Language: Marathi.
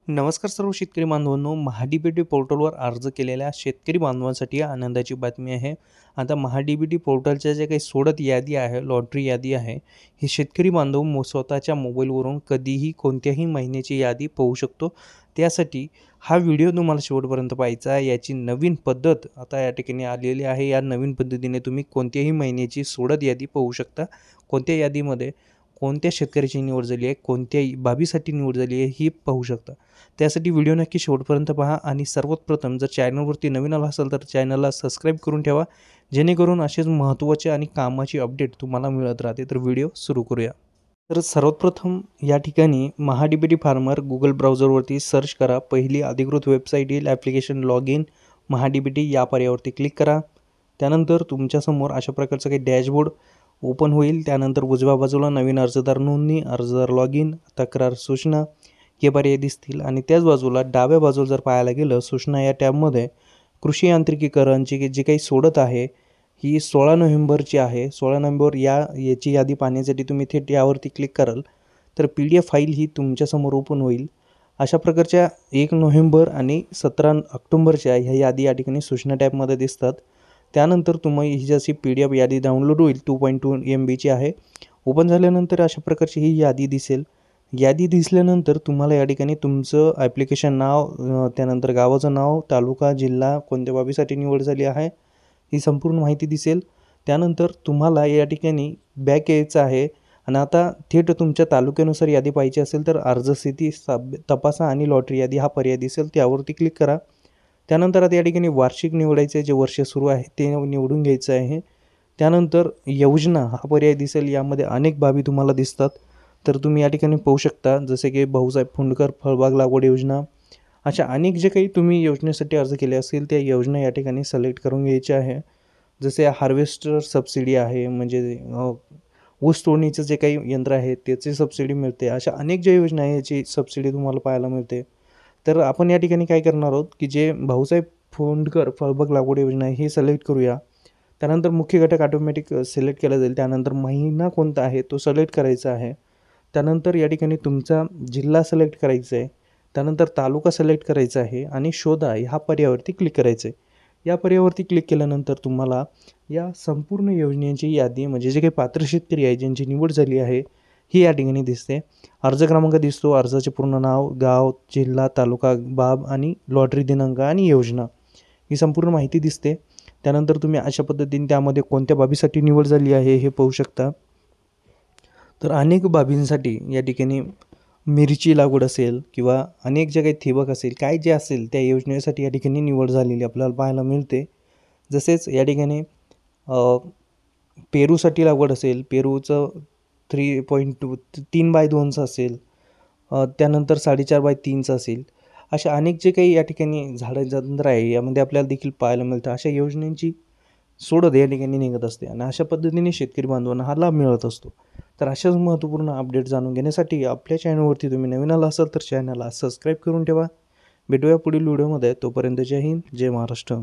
नमस्कार सर्व शेतकरी बांधवांनो, महाडीबीटी पोर्टलवर अर्ज केलेल्या शेतकरी बांधवांसाठी आनंदाची बातमी आहे. आता महाडीबीटी पोर्टलच्या जे काही सोडत यादी आहे, लॉटरी यादी आहे, हे शेतकरी बांधव स्वतःच्या मोबाईलवरून कधीही कोणत्याही महिन्याची यादी पाहू शकतो. त्यासाठी हा व्हिडिओ तुम्हाला शेवटपर्यंत पाहायचा आहे. याची नवीन पद्धत आता या ठिकाणी आलेली आहे. या नवीन पद्धतीने तुम्ही कोणत्याही महिन्याची सोडत यादी पाहू शकता. कोणत्या यादीमध्ये कोणत्या शेतकऱ्याची निवड झाली आहे, कोणत्या बाबीसाठी निवड झाली आहे, ही पाहू शकता. त्यासाठी व्हिडिओ नक्की शेवटपर्यंत पहा आणि सर्वात प्रथम जर चॅनलवरती नवीन आला असाल तर चॅनलला सबस्क्राईब करून ठेवा, जेणेकरून असेच महत्त्वाचे आणि कामाची अपडेट तुम्हाला मिळत राहते. तर व्हिडिओ सुरू करूया. तर सर्वात प्रथम या ठिकाणी महाडीबीटी फार्मर गुगल ब्राउझरवरती सर्च करा. पहिली अधिकृत वेबसाईट येईल, ॲप्लिकेशन लॉग इन महाडीबीटी या पर्यायावरती क्लिक करा. त्यानंतर तुमच्यासमोर अशा प्रकारचं काही डॅशबोर्ड ओपन होईल. त्यानंतर उजव्या बाजूला नवीन अर्जदार नोंदणी, अर्जदार लॉग इन, तक्रार सूचना हे पर्याय दिसतील आणि त्याच बाजूला डाव्या बाजूला जर पाहायला गेलं, सूचना या टॅबमध्ये कृषी यांत्रिकीकरणची जी काही सोडत आहे ही 16 नोव्हेंबरची आहे. 16 नोव्हेंबर याची यादी पाहण्यासाठी तुम्ही थेट यावरती क्लिक कराल तर PDF फाईल ही तुमच्यासमोर ओपन होईल. अशा प्रकारच्या 1 नोव्हेंबर आणि 17 ऑक्टोबरच्या ह्या यादी या ठिकाणी सूचना टॅबमध्ये दिसतात. त्यानंतर तुम्ही ही जशी PDF यादी डाउनलोड होईल 2.2 MBची आहे. ओपन झाल्यानंतर अशा प्रकारची ही यादी दिसेल. यादी दिसल्यानंतर तुम्हाला या ठिकाणी तुमचं ॲप्लिकेशन नाव, त्यानंतर गावाचं नाव, तालुका, जिल्हा, कोणत्या बाबीसाठी निवड झाली आहे ही संपूर्ण माहिती दिसेल. त्यानंतर तुम्हाला या ठिकाणी बॅक यायचं आहे आणि आता थेट तुमच्या तालुक्यानुसार यादी पाहिजे असेल तर अर्ज स्थिती तपासा आणि लॉटरी यादी हा पर्याय दिसेल, त्यावरती क्लिक करा. त्यानंतर आता या ठिकाणी वार्षिक निवडायचं आहे, जे वर्ष सुरू आहे ते निवडून घ्यायचं आहे. त्यानंतर योजना हा पर्याय दिसेल. यामध्ये अनेक बाबी तुम्हाला दिसतात, तर तुम्ही या ठिकाणी पाहू शकता, जसे की भाऊसाहेब फुंडकर फळबाग लागवड योजना. अशा अनेक जे काही तुम्ही योजनेसाठी अर्ज केले असतील त्या योजना या ठिकाणी सिलेक्ट करून घ्यायच्या आहे. जसे हार्वेस्टर सबसिडी आहे, म्हणजे ऊस तोडणीचं जे काही यंत्र आहे त्याची सबसिडी मिळते. अशा अनेक ज्या योजना आहे याची सबसिडी तुम्हाला पाहायला मिळते. तर आपण या ठिकाणी काय करणार आहोत की जे भाऊसाहेब फुंडकर फळबाग लागवड योजना आहे ही सिलेक्ट करूया. त्यानंतर मुख्य घटक ऑटोमॅटिक सिलेक्ट केला जाईल. त्यानंतर महिना कोणता आहे तो सिलेक्ट करायचा आहे. त्यानंतर या ठिकाणी तुमचा जिल्हा सिलेक्ट करायचा आहे. त्यानंतर तालुका सिलेक्ट करायचा आहे आणि शोधा ह्या पर्यायावरती क्लिक करायचं आहे. या पर्यायावरती क्लिक केल्यानंतर तुम्हाला या संपूर्ण योजनेची यादी, म्हणजे जे काही पात्र शेतकरी आहे ज्यांची निवड झाली आहे ही या ठिकाणी दिसते. अर्ज क्रमांक दिसतो, अर्जाचे पूर्ण नाव, गाव, जिल्हा, तालुका, बाब आणि लॉटरी दिनांक आणि योजना ही संपूर्ण माहिती दिसते. त्यानंतर तुम्ही अशा पद्धतीने त्यामध्ये कोणत्या बाबीसाठी निवड झाली आहे हे पाहू शकता. तर अनेक बाबींसाठी या ठिकाणी मिरची लागवड असेल किंवा अनेक जे काही ठिबक असेल, काय जे असेल त्या योजनेसाठी या ठिकाणी निवड झालेली आपल्याला पाहायला मिळते. जसेच या ठिकाणी पेरूसाठी लागवड असेल, पेरूचं 3.2 3/2चं असेल, त्यानंतर 4.5/3चं असेल. अशा अनेक जे काही या ठिकाणी झाडं आहे यामध्ये आपल्याला देखील पाहायला मिळतं. अशा योजनांची सोडत या ठिकाणी निघत असते आणि अशा पद्धतीने शेतकरी बांधवांना हा लाभ मिळत असतो. तर अशाच महत्त्वपूर्ण अपडेट जाणून घेण्यासाठी आपल्या चॅनलवरती तुम्ही नवीन आला असाल तर चॅनलला सबस्क्राईब करून ठेवा. भेटूया पुढील व्हिडिओमध्ये. तोपर्यंत जय हिंद, जय महाराष्ट्र.